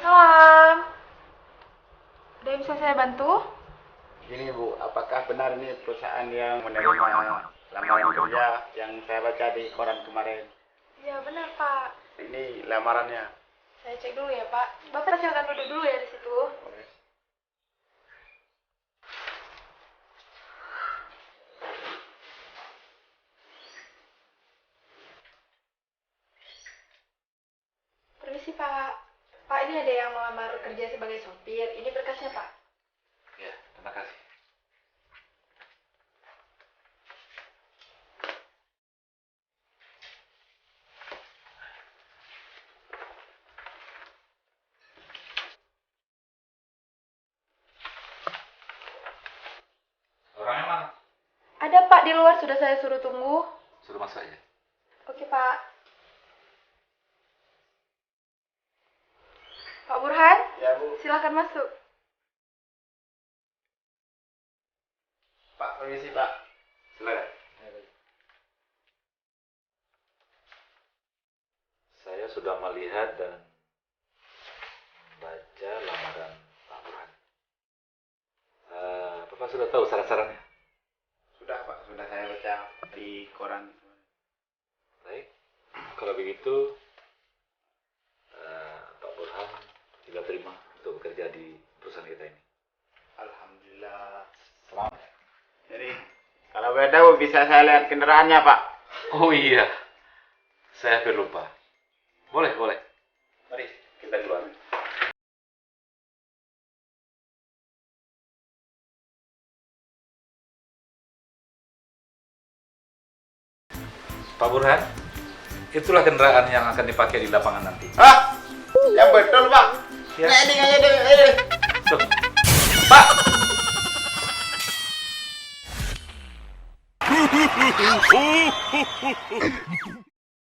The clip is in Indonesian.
Malam. Ada yang bisa saya bantu? Gini Bu, apakah benar ini perusahaan yang menerima lamaran kerja yang saya baca di koran kemarin? Iya benar Pak. Ini lamarannya. Saya cek dulu ya Pak. Bapak silakan duduk dulu ya di situ. Boleh. Permisi Pak. Pak ini ada yang melamar kerja sebagai sopir. Ini berkasnya Pak. Ya, terima kasih. Orangnya mana? Ada Pak di luar, sudah saya suruh tunggu. Suruh masuk aja. Oke Pak. Pak Burhan, Ya Bu. silahkan masuk. Pak, permisi Pak. Silakan. Saya sudah melihat dan membaca lamaran Pak Burhan. Bapak sudah tahu syarat-syaratnya? Sudah Pak, sudah saya baca di koran. Baik, kalau begitu Pak Burhan tidak terima untuk bekerja di perusahaan kita ini. Alhamdulillah. Selamat. Jadi, kalau beda Bu, bisa saya lihat kendaraannya Pak? Oh iya, saya hampir lupa. Boleh. Mari, kita keluar. Pak Burhan, itulah kendaraan yang akan dipakai di lapangan nanti. Hah? Yang betul Pak? Ya. Ini aja deh. Tuh. Pak!